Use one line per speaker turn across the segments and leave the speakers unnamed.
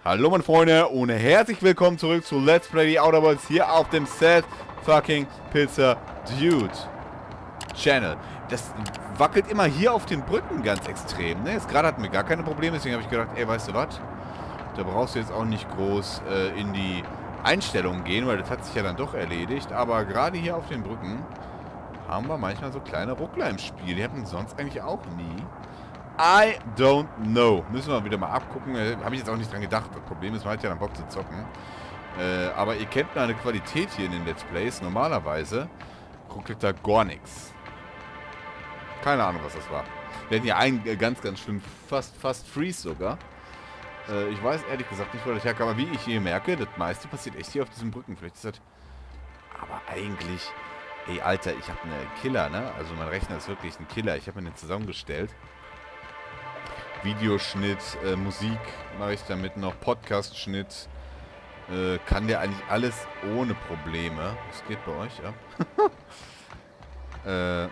Hallo meine Freunde und herzlich willkommen zurück zu Let's Play the Outer Worlds hier auf dem SadPizzaDude Channel. Das wackelt immer hier auf den Brücken ganz extrem, ne? Jetzt gerade hatten wir gar keine Probleme, deswegen habe ich gedacht, ey, weißt du was? Da brauchst du jetzt auch nicht groß in die Einstellungen gehen, weil das hat sich ja dann doch erledigt. Aber gerade hier auf den Brücken haben wir manchmal so kleine Ruckler im Spiel. Die hatten wir sonst eigentlich auch nie. I don't know. Müssen wir wieder mal abgucken. Habe ich jetzt auch nicht dran gedacht. Das Problem ist, man hat ja dann Bock zu zocken. Aber ihr kennt meine Qualität hier in den Let's Plays. Normalerweise ruckelt da gar nichts. Keine Ahnung, was das war. Wir hatten ja einen ganz, ganz schlimm, fast Freeze sogar. Ich weiß ehrlich gesagt nicht, wo das herkam. Aber wie ich hier merke, das meiste passiert echt hier auf diesen Brücken. Vielleicht ist das... Aber eigentlich... Ey, Alter, ich habe einen Killer, ne? Also mein Rechner ist wirklich ein Killer. Ich habe mir den zusammengestellt. Videoschnitt, Musik mache ich damit noch, Podcast-Schnitt. Kann der eigentlich alles ohne Probleme. Das geht bei euch, ja? Also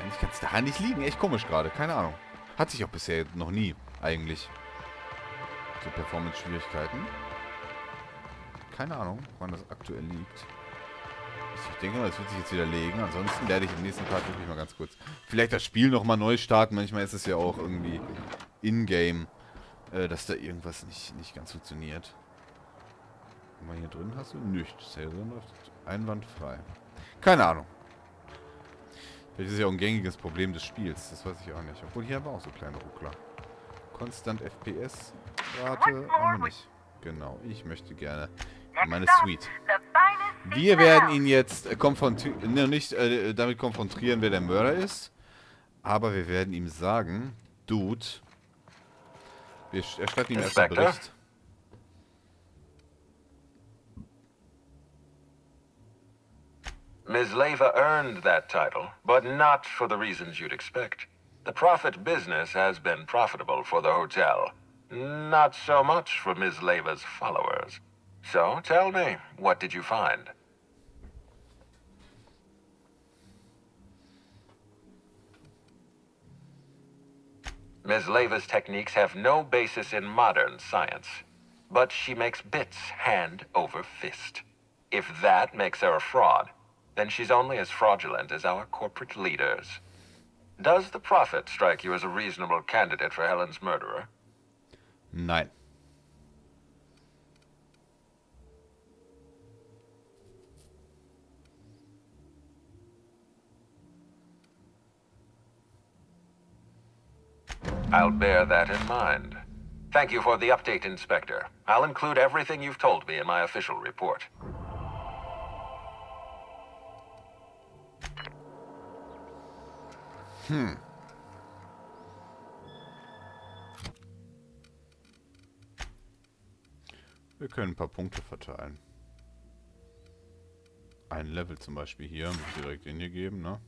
eigentlich kann es daran nicht liegen. Echt komisch gerade, keine Ahnung. Hat sich auch bisher noch nie, eigentlich. So Performance-Schwierigkeiten. Keine Ahnung, woran das aktuell liegt. Ich denke mal, das wird sich jetzt wieder legen. Ansonsten werde ich im nächsten Part wirklich mal ganz kurz vielleicht das Spiel nochmal neu starten. Manchmal ist es ja auch irgendwie in-game, dass da irgendwas nicht ganz funktioniert. Guck mal, hier drin hast du nichts. Hier drin läuft einwandfrei. Keine Ahnung. Vielleicht ist es ja auch ein gängiges Problem des Spiels. Das weiß ich auch nicht. Obwohl hier haben wir auch so kleine Ruckler. Konstant FPS. Rate haben wir nicht. Genau, ich möchte gerne meine Suite. Wir werden ihn jetzt konfrontieren, nicht damit konfrontieren, wer der Mörder ist. Aber wir werden ihm sagen, Dude, wir erstatten ihm erst einen Bericht.
Ms. Leva earned that title, but not for the reasons you'd expect. The profit business has been profitable for the hotel. Not so much for Ms. Leva's followers. So, tell me, what did you find? Ms. Leva's techniques have no basis in modern science, but she makes bits hand over fist. If that makes her a fraud, then she's only as fraudulent as our corporate leaders. Does the Prophet strike you as a reasonable candidate for Helen's murderer?
Nein.
I'll bear that in mind. Thank you for the update, Inspector. I'll include everything you've told me in my official report.
Wir können ein paar Punkte verteilen. Ein Level zum Beispiel hier, direkt in hier geben, ne?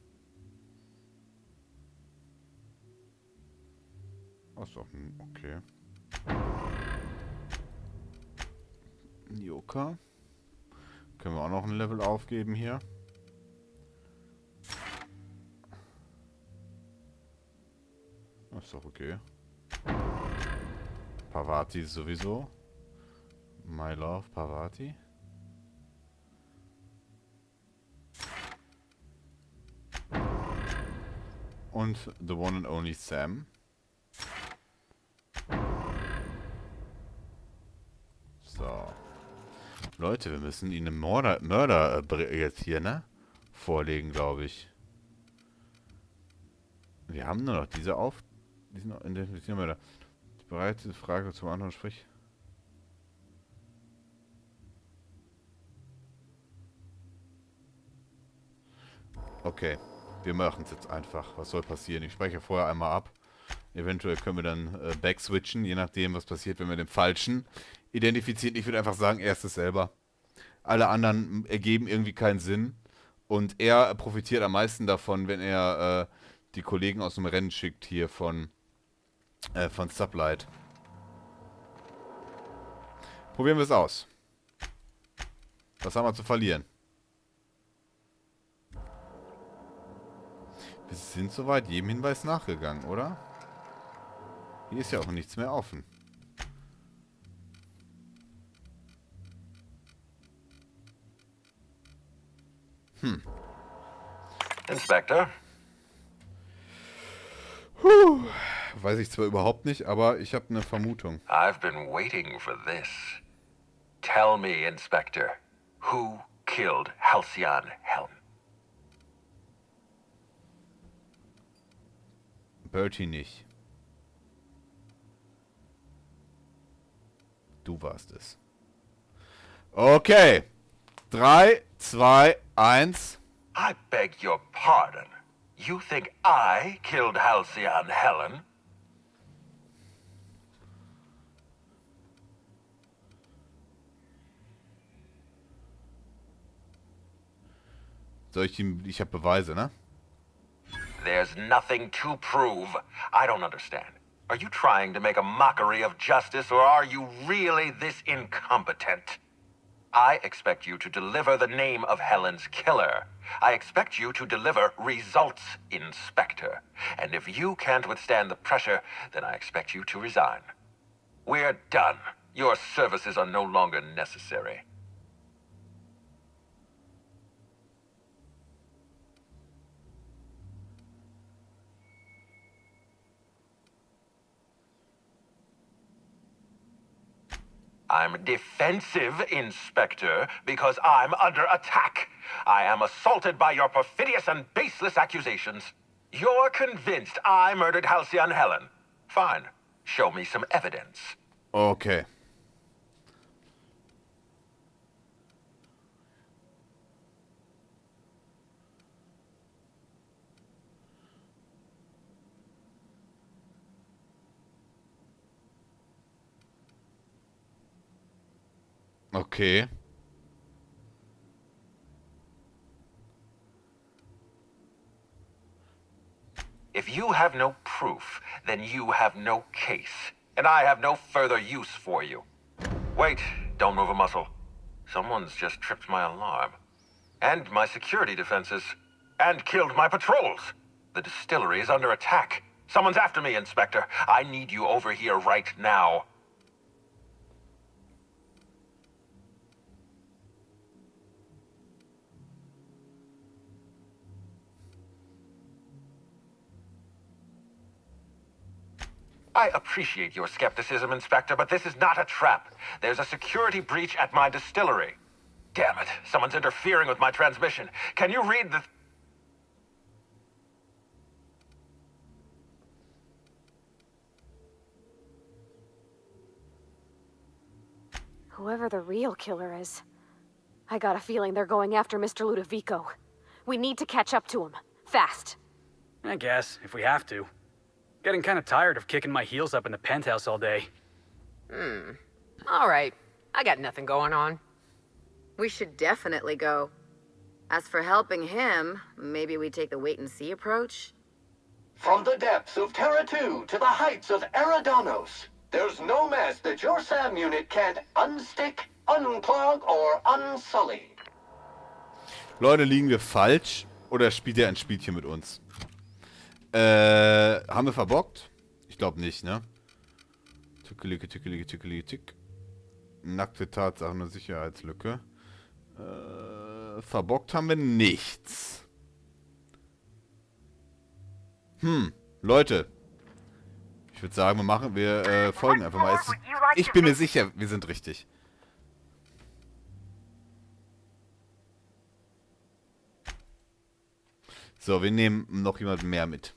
Achso, okay. Joker. Können wir auch noch ein Level aufgeben hier. Ist doch okay. Pavati sowieso. My Love Pavati. Und The One and Only Sam. So. Leute, wir müssen ihnen einen Mörder jetzt hier, ne? Vorlegen, glaube ich. Wir haben nur noch diesen identifizierten Mörder. Bereit, diese Frage zum anderen sprich. Okay, wir machen es jetzt einfach. Was soll passieren? Ich spreche vorher einmal ab. Eventuell können wir dann backswitchen, je nachdem, was passiert, wenn wir den Falschen identifizieren. Ich würde einfach sagen, er ist es selber. Alle anderen ergeben irgendwie keinen Sinn. Und er profitiert am meisten davon, wenn er die Kollegen aus dem Rennen schickt hier von Sublight. Probieren wir es aus. Was haben wir zu verlieren? Wir sind soweit jedem Hinweis nachgegangen, oder? Hier ist ja auch nichts mehr offen.
Inspector?
Weiß ich zwar überhaupt nicht, aber ich habe eine Vermutung.
I've been waiting for this. Tell me, Inspector, who killed Halcyon Helm?
Bertie nicht. Du warst es. Okay. 3, 2, 1.
I beg your pardon. You think I killed Halcyon Helen?
Soll ich ihm... Ich habe Beweise, ne?
There's nothing to prove. I don't understand. Are you trying to make a mockery of justice, or are you really this incompetent? I expect you to deliver the name of Helen's killer. I expect you to deliver results, Inspector. And if you can't withstand the pressure, then I expect you to resign. We're done. Your services are no longer necessary. I'm defensive, Inspector, because I'm under attack. I am assaulted by your perfidious and baseless accusations. You're convinced I murdered Halcyon Helen. Fine. Show me some evidence.
Okay. Okay.
If you have no proof, then you have no case, and I have no further use for you. Wait, don't move a muscle. Someone's just tripped my alarm. And my security defenses. And killed my patrols. The distillery is under attack. Someone's after me, Inspector. I need you over here right now. I appreciate your skepticism, Inspector, but this is not a trap. There's a security breach at my distillery. Damn it, someone's interfering with my transmission. Can you read the...
Whoever the real killer is, I got a feeling they're going after Mr. Ludovico. We need to catch up to him. Fast.
I guess, if we have to. Getting kind of tired of kicking my heels up in the penthouse all day.
All right. I got nothing going on.
We should definitely go. As for helping him, maybe we take the wait-and-see approach?
From the depths of Terra 2 to the heights of Eridanos, there's no mess that your SAM unit can't unstick, unclog, or unsully.
Leute, liegen wir falsch? Oder spielt er ein Spielchen mit uns? Haben wir verbockt? Ich glaube nicht, ne? Tückelige, tückelige, tückelige, tück. Nackte Tatsachen und Sicherheitslücke. Verbockt haben wir nichts. Leute. Ich würde sagen, wir folgen einfach mal. Ich bin mir sicher, wir sind richtig. So, wir nehmen noch jemanden mehr mit.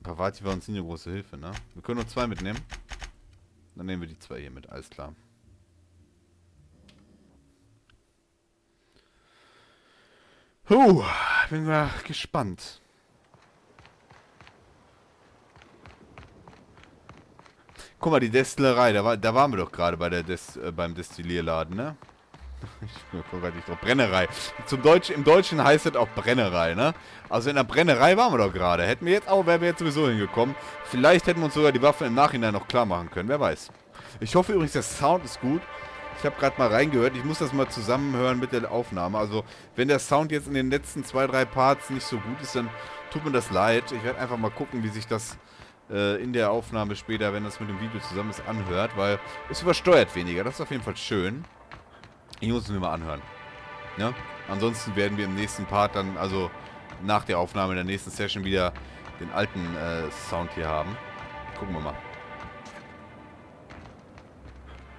Pavati war uns nie eine große Hilfe, ne? Wir können nur 2 mitnehmen. Dann nehmen wir die 2 hier mit, alles klar. Bin mal gespannt. Guck mal, die Destillerei, da waren wir doch gerade bei beim Destillierladen, ne? Ich gucke gerade nicht drauf. Brennerei. Im Deutschen heißt es auch Brennerei, ne? Also in der Brennerei waren wir doch gerade. Wären wir jetzt sowieso hingekommen. Vielleicht hätten wir uns sogar die Waffe im Nachhinein noch klar machen können. Wer weiß. Ich hoffe übrigens, der Sound ist gut. Ich habe gerade mal reingehört. Ich muss das mal zusammenhören mit der Aufnahme. Also, wenn der Sound jetzt in den letzten 2, 3 Parts nicht so gut ist, dann tut mir das leid. Ich werde einfach mal gucken, wie sich das in der Aufnahme später, wenn das mit dem Video zusammen ist, anhört. Weil es übersteuert weniger. Das ist auf jeden Fall schön. Ich muss es mir mal anhören. Ja? Ansonsten werden wir im nächsten Part dann, also nach der Aufnahme der nächsten Session wieder den alten Sound hier haben. Gucken wir mal.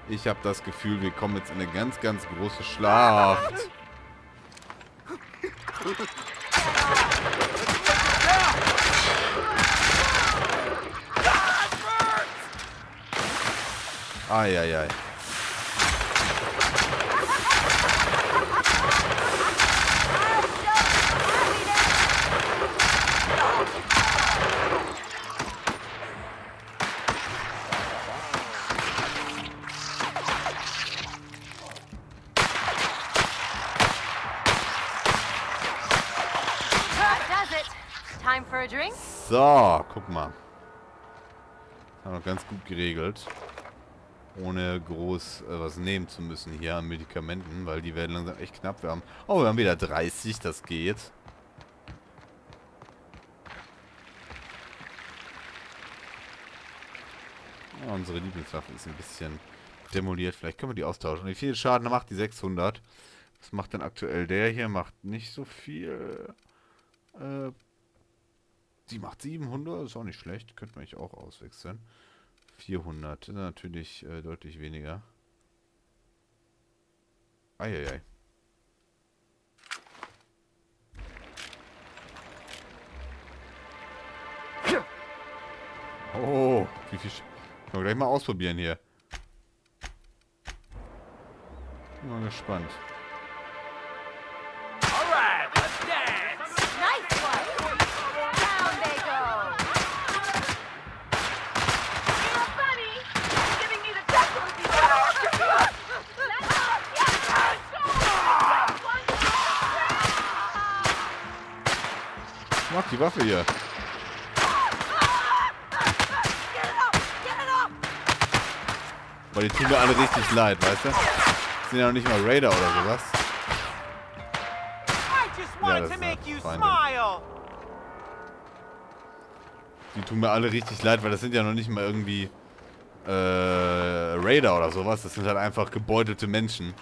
Ich habe das Gefühl, wir kommen jetzt in eine ganz, ganz große Schlacht. Eieiei.
Time for a drink?
So, guck mal. Haben wir ganz gut geregelt. Ohne groß was nehmen zu müssen hier an Medikamenten, weil die werden langsam echt knapp. Wir haben wieder 30, das geht. Ja, unsere Lieblingswaffe ist ein bisschen demoliert. Vielleicht können wir die austauschen. Wie viel Schaden macht die 600? Was macht denn aktuell der hier? Macht nicht so viel. Die macht 700, ist auch nicht schlecht. Könnte man eigentlich auch auswechseln. 400, natürlich deutlich weniger. Eieiei. Oh, wie viel... Können wir gleich mal ausprobieren hier. Bin mal gespannt. Mach die Waffe hier. Weil die tun mir alle richtig leid, weißt du? Das sind ja noch nicht mal Raider oder sowas. Ja, das ist Feinde. Die tun mir alle richtig leid, weil das sind ja noch nicht mal irgendwie Raider oder sowas. Das sind halt einfach gebeutelte Menschen.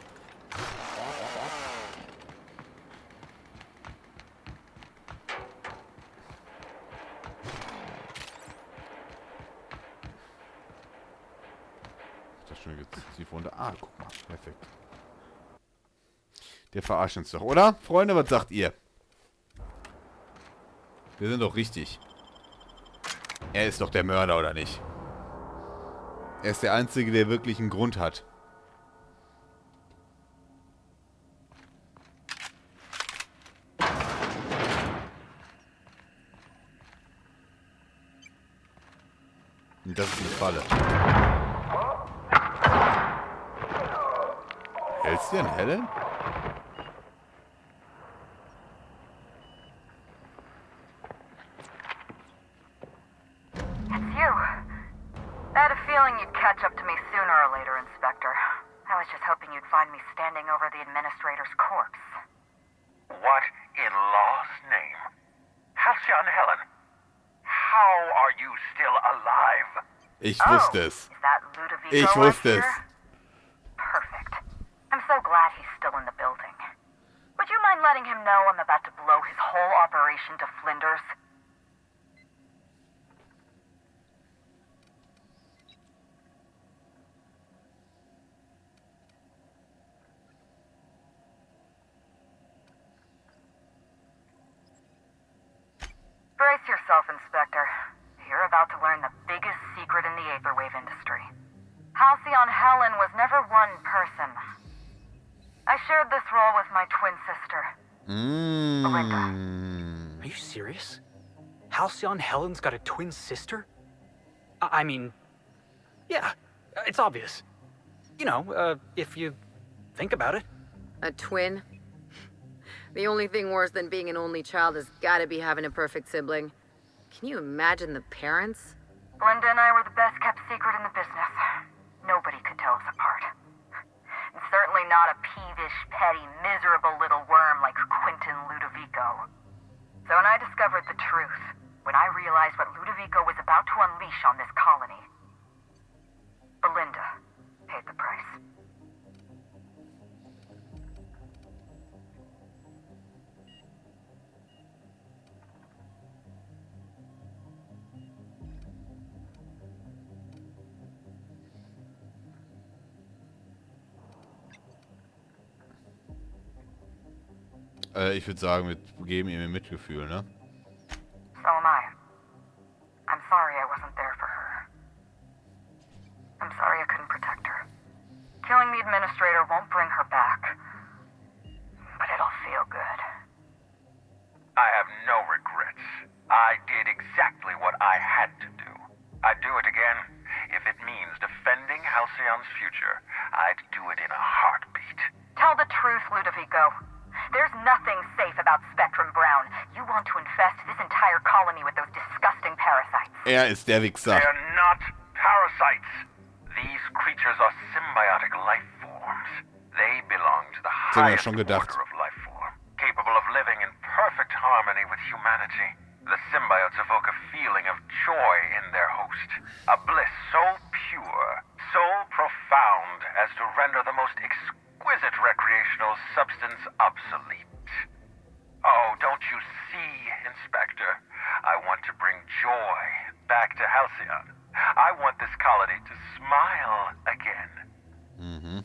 Tief runter. Ah, guck mal. Perfekt. Der verarscht uns doch, oder? Freunde, was sagt ihr? Wir sind doch richtig. Er ist doch der Mörder, oder nicht? Er ist der Einzige, der wirklich einen Grund hat. Und das ist eine Falle. Hältst du an Helen?
It's you. I had a feeling you'd catch up to me sooner or later, Inspector. I was just hoping you'd find me standing over the administrator's corpse.
What in law's name? Halcyon Helen, how are you still alive?
Ich wusste es.
Is that Ludovico
Ich wusste es.
here? Perfect. I'm so glad he's still in the building. Would you mind letting him know I'm about to blow his whole operation to flinders? Brace yourself, Inspector. You're about to learn the biggest secret in the Aetherwave industry. Halcyon Helen was never one person. I shared this role with my twin sister. Belinda.
Are you serious? Halcyon Helen's got a twin sister? I mean, yeah, it's obvious. You know, if you think about it.
A twin? The only thing worse than being an only child has gotta be having a perfect sibling. Can you imagine the parents? Belinda and I were the best kept secret in the business. Nobody could tell us apart. And certainly not a peevish, petty, miserable little worm like Quentin Ludovico. So when I discovered the truth, when I realized what Ludovico was about to unleash on this colony, Belinda paid the price.
Ich würde sagen, wir geben ihm Mitgefühl, ne?
So am I. I'm sorry I wasn't there for her. I'm sorry I couldn't protect her. Killing the administrator won't bring her back. But it'll feel good.
I have no regrets. I did exactly what I had to do. I'd do it again. If it means defending Halcyon's future, I'd do it in a heartbeat.
Tell the truth, Ludovico. There's nothing safe about Spectrum Brown. You want to infest this entire colony with those disgusting parasites.
Ist der Wichser.
They're not parasites. These creatures are symbiotic life forms. They belong to the highest order of life form, capable of living in perfect harmony with humanity. The symbiotes evoke a feeling of joy in their host, a bliss so pure, so profound as to render the most exquisite recreational substance obsolete. Oh, don't you see, Inspector? I want to bring joy back to Halcyon. I want this colony to smile again.
Mhm.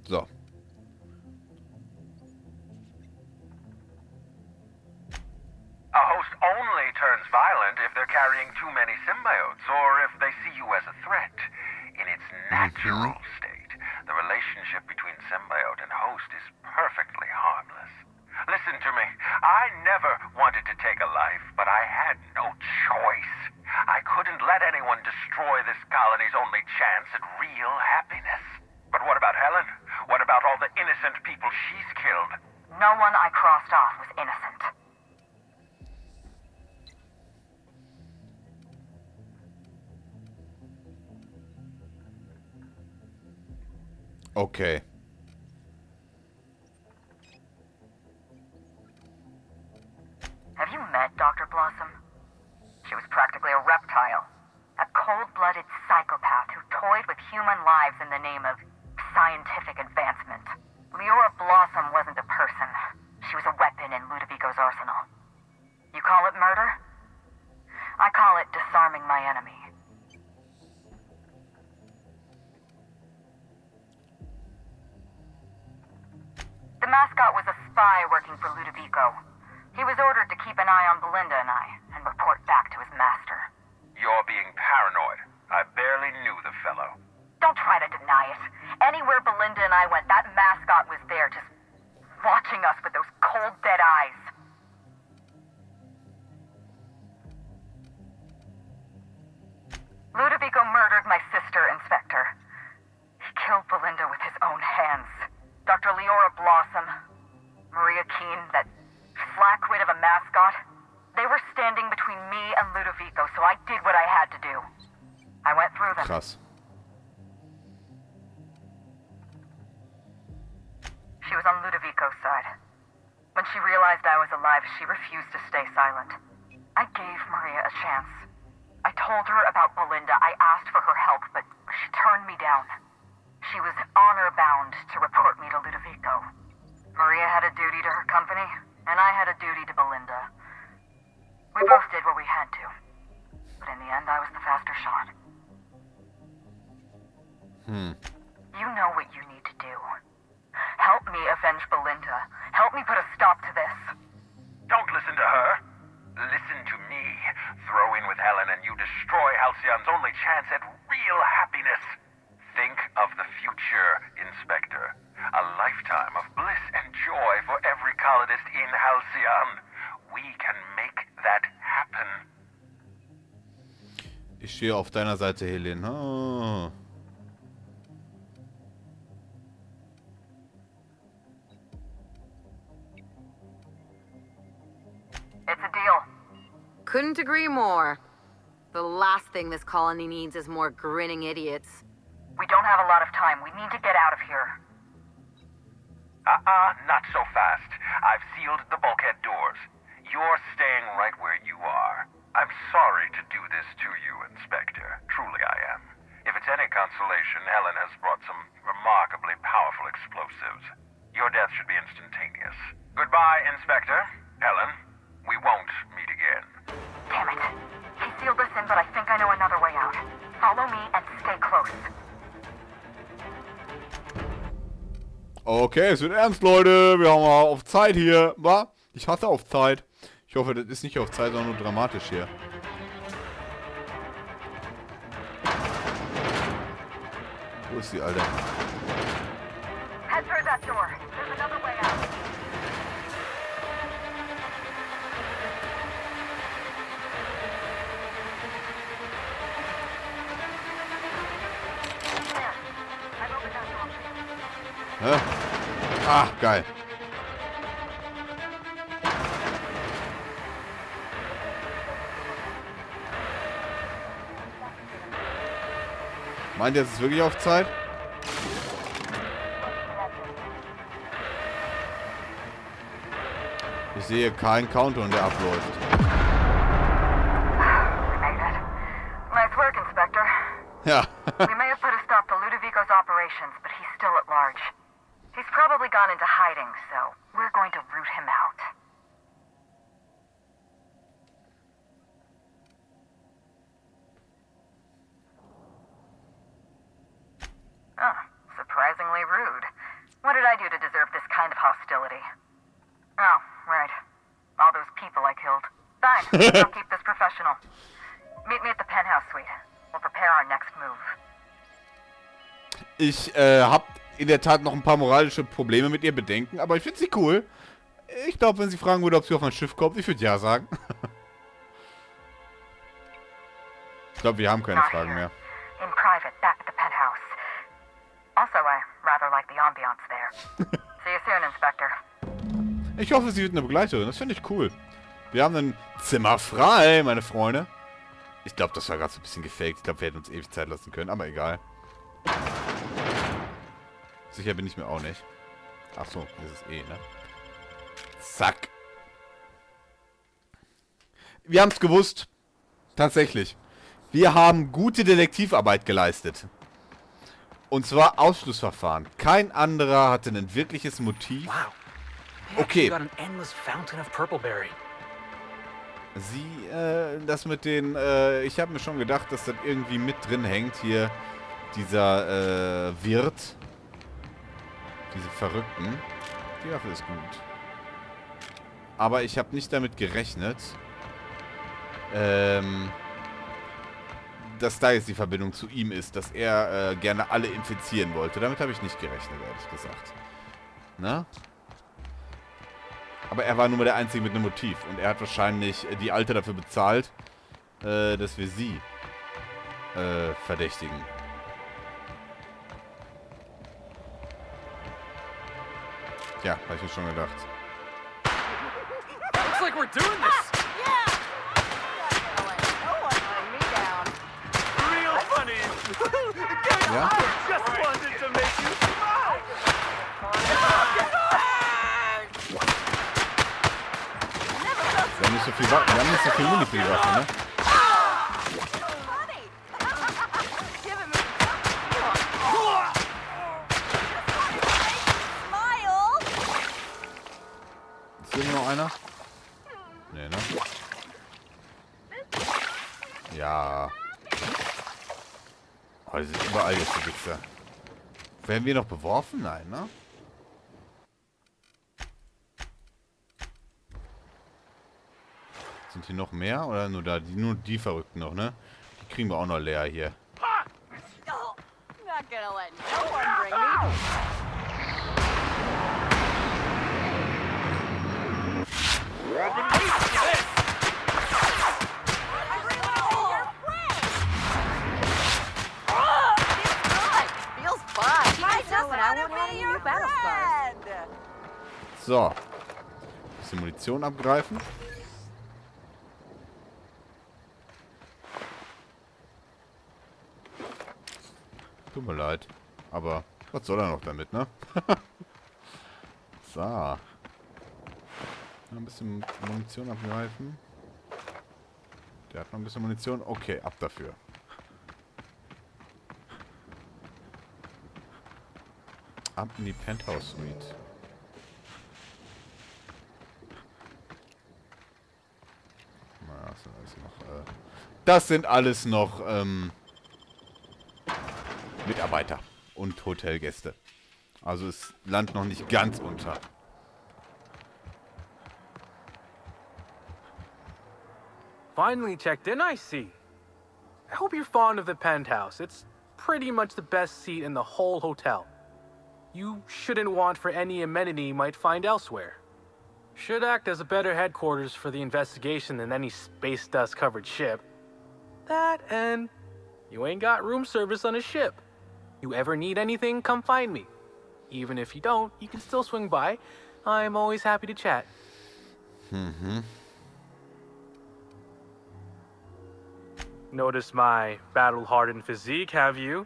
So.
A host only turns violent if they're carrying too many symbiotes, or if they see you as a threat. In its natural state, the relationship between symbiote and host is perfectly harmless. Listen to me. I never wanted to take a life, but I had no choice. I couldn't let anyone destroy this colony's only chance at real happiness. But what about Helen? What about all the innocent people she's killed?
No one I crossed off was innocent.
Okay.
Have you met Dr. Blossom? She was practically a reptile. A cold-blooded psychopath who toyed with human lives in the name of scientific advancement. Leora Blossom wasn't a person. She was a weapon in Ludovico's arsenal. You call it murder? I call it disarming my enemy. The mascot was a spy working for Ludovico. He was ordered to keep an eye on Belinda and I, and report back to his master.
You're being paranoid. I barely knew the fellow.
Don't try to deny it. Anywhere Belinda and I went, that mascot was there, just watching us with those cold, dead eyes. Ludovico murdered my sister, Inspector. He killed Belinda with his own hands. Dr. Leora Blossom, Maria Keene, that flackwit of a mascot, they were standing between me and Ludovico, so I did what I had to do. I went through them.
Krass.
She was on Ludovico's side. When she realized I was alive, she refused to stay silent. I gave Maria a chance. I told her about Belinda. I asked for her help, but she turned me down. She was honor-bound to report me to Ludovico. Maria had a duty to her company, and I had a duty to Belinda. We both did what we had to. But in the end, I was the faster shot. You know what you need to do. Help me avenge Belinda. Help me put a stop to this.
Don't listen to her. Listen to me. Throw in with Helen and you destroy Halcyon's only chance at real happiness. Think of the future, Inspector. A lifetime of bliss and joy for every colonist in Halcyon. We can make that happen.
Ich stehe auf deiner Seite, Helen. Oh.
It's a deal.
Couldn't agree more. The last thing this colony needs is more grinning idiots.
We don't have a lot of time. We need to get out of here.
Not so fast. I've sealed the bulkhead doors. You're staying right where you are. I'm sorry to do this to you, Inspector. Truly I am. If it's any consolation, Helen has brought some remarkably powerful explosives. Your death should be instantaneous. Goodbye, Inspector. Helen.
but I think I know another way out. Follow me and stay close.
Okay, es wird ernst, Leute. Wir haben mal auf Zeit hier. Was? Ich hasse auf Zeit. Ich hoffe, das ist nicht auf Zeit, sondern nur dramatisch hier. Wo ist die Alte?
Head through that door. There's another way out. There. I've opened that door.
Hä? Ah, geil. Meint ihr, es ist wirklich auf Zeit? Ich sehe keinen Countdown, der abläuft.
We made it. Nice work, Inspector.
Ja.
We may have put a stop to Ludovico's operations, but he's still at large. He's probably gone into hiding, so we're going to root him out. Oh, surprisingly rude. What did I do to deserve this kind of hostility? Oh, right. All those people I killed. Fine, I'll keep this professional. Meet me at the penthouse suite. We'll prepare our next move.
Ich habe in der Tat noch ein paar moralische Probleme mit ihr Bedenken, aber ich finde sie cool. Ich glaube, wenn sie fragen würde, ob sie auf mein Schiff kommt, ich würde ja sagen. Ich glaube, wir haben keine Fragen mehr.
In private, back at the penthouse. Also, I rather like the ambiance there. See you soon, Inspector.
Ich hoffe, sie wird eine Begleiterin. Das finde ich cool. Wir haben ein Zimmer frei, meine Freunde. Ich glaube, das war gerade so ein bisschen gefaked. Ich glaube, wir hätten uns ewig Zeit lassen können, aber egal. Sicher bin ich mir auch nicht. Ach so, das ist eh, ne? Zack. Wir haben es gewusst. Tatsächlich. Wir haben gute Detektivarbeit geleistet. Und zwar Ausschlussverfahren. Kein anderer hatte ein wirkliches Motiv.
Wow.
Okay.
Got an endless fountain of purpleberry.
Sie, das mit den, ich habe mir schon gedacht, dass das irgendwie mit drin hängt. Hier, dieser, Wirt. Diese Verrückten. Die Waffe ist gut. Aber ich habe nicht damit gerechnet, dass da jetzt die Verbindung zu ihm ist, dass er gerne alle infizieren wollte. Damit habe ich nicht gerechnet, ehrlich gesagt. Na? Aber er war nun mal der Einzige mit einem Motiv. Und er hat wahrscheinlich die Alte dafür bezahlt, dass wir sie verdächtigen. Ja, habe ich mir schon gedacht.
Looks like we're doing this. Real funny.
Ja?
Just wanted to make you smile.
Wir haben nicht so viel Waffen. Wir haben nicht so viel Muni für die Waffe, ne? Ist hier noch einer? Nee, ne? Ja. Oh, die sind überall jetzt die Wichser. Werden wir noch beworfen? Nein, ne? Sind hier noch mehr? Oder nur da? Nur die Verrückten noch, ne? Die kriegen wir auch noch leer hier.
Not gonna let no one bring me. Feels fun. I just wanna be your friend.
So. Bisschen Munition abgreifen. Tut mir leid. Aber was soll er noch damit, ne? So. Ein bisschen Munition abgreifen. Der hat noch ein bisschen Munition. Okay, ab dafür. Ab in die Penthouse Suite. Na, das sind alles noch Das sind alles noch Mitarbeiter und Hotelgäste. Also ist Land noch nicht ganz unter.
Finally checked in, I see. I hope you're fond of the penthouse. It's pretty much the best seat in the whole hotel. You shouldn't want for any amenity you might find elsewhere. Should act as a better headquarters for the investigation than any space dust covered ship. That and you ain't got room service on a ship. You ever need anything, come find me. Even if you don't, you can still swing by. I'm always happy to chat. Notice my battle-hardened physique, have you?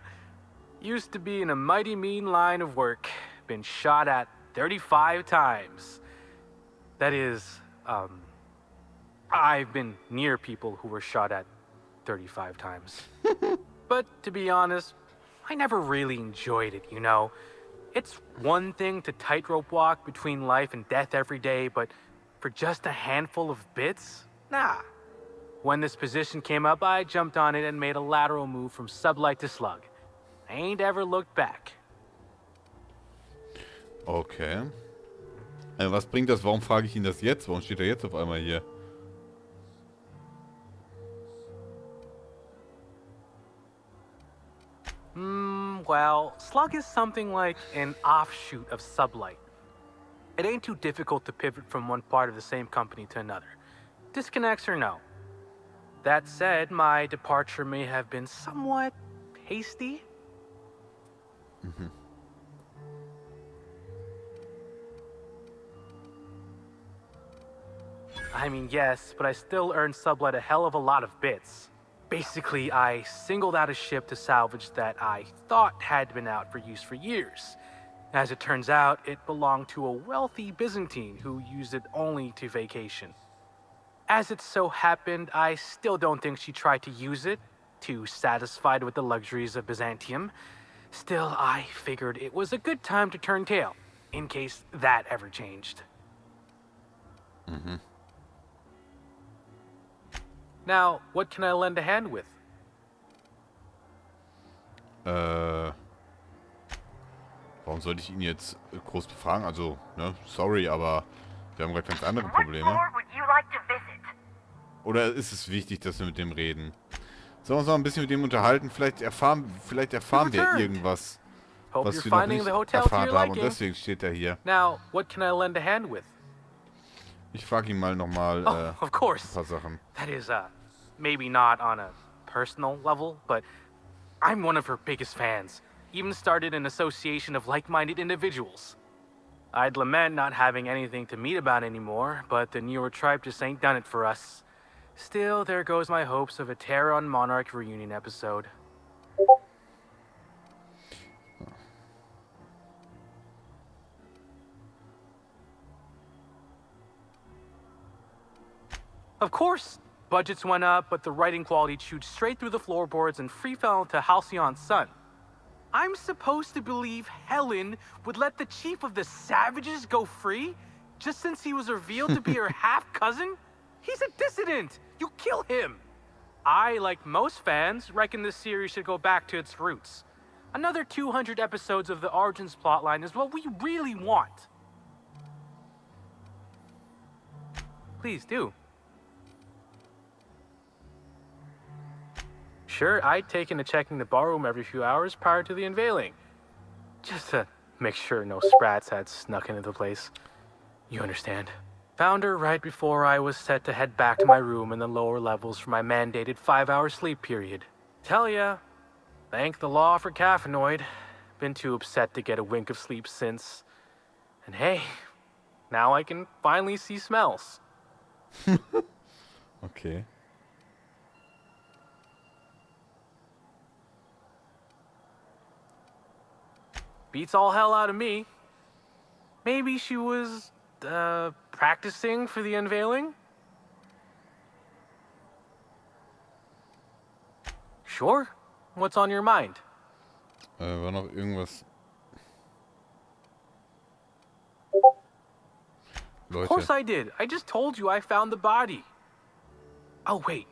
Used to be in a mighty mean line of work. Been shot at 35 times. That is, I've been near people who were shot at 35 times. But to be honest, I never really enjoyed it, you know? It's one thing to tightrope walk between life and death every day, but for just a handful of bits? Nah. When this position came up, I jumped on it and made a lateral move from sublight to slug. I ain't ever looked back.
Okay. Was bringt das? Warum frage ich ihn das jetzt? Warum steht er jetzt auf einmal hier?
Well, slug is something like an offshoot of sublight. It ain't too difficult to pivot from one part of the same company to another. Disconnects or no. That said, my departure may have been somewhat hasty. I mean, yes, but I still earned sublight a hell of a lot of bits. Basically, I singled out a ship to salvage that I thought had been out for use for years. As it turns out, it belonged to a wealthy Byzantine who used it only to vacation. As it so happened, I still don't think she tried to use it, too satisfied with the luxuries of Byzantium. Still, I figured it was a good time to turn tail, in case that ever changed. Now, what can I lend a hand with?
Warum sollte ich ihn jetzt groß befragen? Also, ne, sorry, aber wir haben gerade ganz andere
What
Probleme.
floor would you like to visit?
Oder ist es wichtig, dass wir mit dem reden? Sollen wir uns noch ein bisschen mit dem unterhalten? Vielleicht erfahren wir irgendwas,
Hope
was
you're
wir noch
finding
nicht
the hotel to
erfahren
your
haben. Und
liking.
deswegen steht er hier.
Now, what can I lend a hand with?
Ich frage ihn mal nochmal
Of
ein
course.
paar Sachen.
That is, maybe not on a personal level, but I'm one of her biggest fans. Even started an association of like-minded individuals. I'd lament not having anything to meet about anymore, but the newer tribe just ain't done it for us. Still, there goes my hopes of a Terran Monarch reunion episode. Of course, budgets went up, but the writing quality chewed straight through the floorboards and free fell into Halcyon's son. I'm supposed to believe Helen would let the chief of the savages go free just since he was revealed to be her half-cousin? He's a dissident! You kill him! I, like most fans, reckon this series should go back to its roots. Another 200 episodes of the Origins plotline is what we really want. Please do. Sure, I'd taken to checking the ballroom every few hours prior to the unveiling. Just to make sure no sprats had snuck into the place. You understand. Found her right before I was set to head back to my room in the lower levels for my mandated 5-hour sleep period. Tell ya, thank the law for caffeinoid. Been too upset to get a wink of sleep since. And hey, now I can finally see smells.
Okay.
Beats all hell out of me. Maybe she was, practicing for the unveiling? Sure. What's on your mind?
War noch irgendwas...
Of course I did. I just told you I found the body. Oh, wait.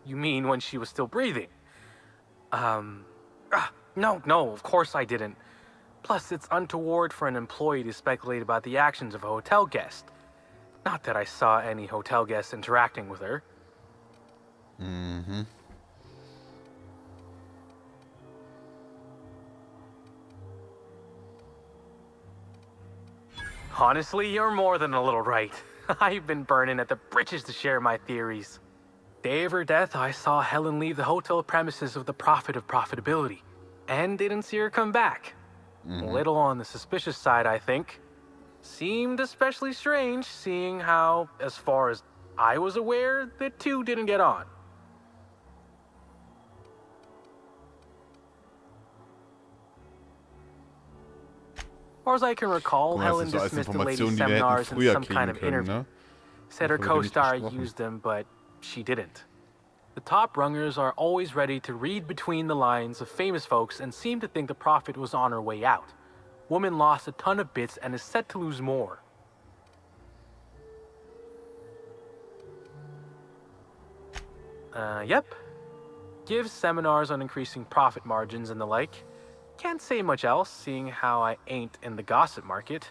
You mean when she was still breathing? No, of course I didn't. Plus, it's untoward for an employee to speculate about the actions of a hotel guest. Not that I saw any hotel guests interacting with her.
Mhm.
Honestly, you're more than a little right. I've been burning at the britches to share my theories. Day of her death, I saw Helen leave the hotel premises with the profit of profitability, and didn't see her come back. A little on the suspicious side, I think. Seemed especially strange, seeing how, as far as I was aware, the two didn't get on. Or as I can recall,
Guck mal,
Helen
das sind so
dismissed the
alles
ladies'
Informationen, die wir hätten
seminars in
früher
some kind
kriegen
of
können,
interview.
ne?
Said her
Davon wurde nicht
co-star
gesprochen.
used them, but she didn't. The top rungers are always ready to read between the lines of famous folks and seem to think the prophet was on her way out. Woman lost a ton of bits and is set to lose more. Yep. Gives seminars on increasing profit margins and the like. Can't say much else, seeing how I ain't in the gossip market.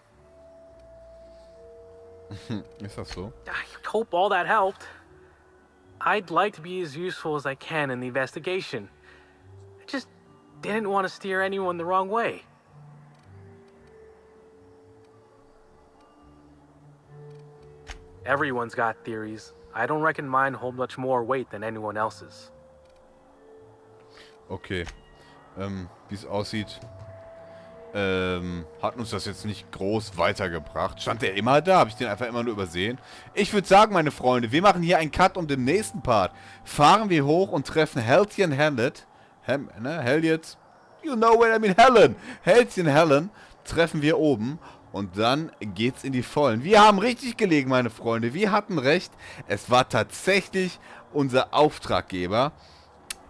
Ist das so?
I hope all that helped. I'd like to be as useful as I can in the investigation. I just didn't want to steer anyone the wrong way. Everyone's got theories. I don't reckon mine hold much more weight than anyone else's.
Okay. Wie es aussieht, hat uns das jetzt nicht groß weitergebracht. Stand der immer da? Habe ich den einfach immer nur übersehen? Ich würde sagen, meine Freunde, wir machen hier einen Cut und im nächsten Part fahren wir hoch und treffen Hältchen Hamlet. Helliot, you know what I mean, Helen. Hältchen Helen treffen wir oben und dann geht's in die Vollen. Wir haben richtig gelegen, meine Freunde. Wir hatten recht. Es war tatsächlich unser Auftraggeber.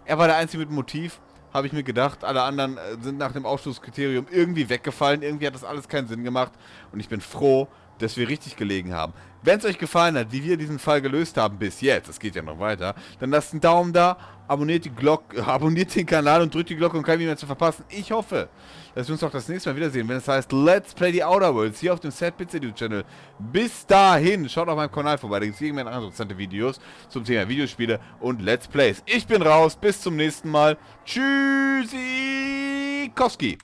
Er war der Einzige mit Motiv. Habe ich mir gedacht, alle anderen sind nach dem Ausschlusskriterium irgendwie weggefallen. Irgendwie hat das alles keinen Sinn gemacht. Und ich bin froh, dass wir richtig gelegen haben. Wenn es euch gefallen hat, wie wir diesen Fall gelöst haben bis jetzt, es geht ja noch weiter, dann lasst einen Daumen da, abonniert den Kanal und drückt die Glocke, um kein Video mehr zu verpassen. Ich hoffe, dass wir uns auch das nächste Mal wiedersehen, wenn es heißt Let's Play the Outer Worlds hier auf dem SadPizzaDude Channel. Bis dahin, schaut auf meinem Kanal vorbei, da gibt es jede Menge andere interessante Videos zum Thema Videospiele und Let's Plays. Ich bin raus, bis zum nächsten Mal. Tschüssikowski.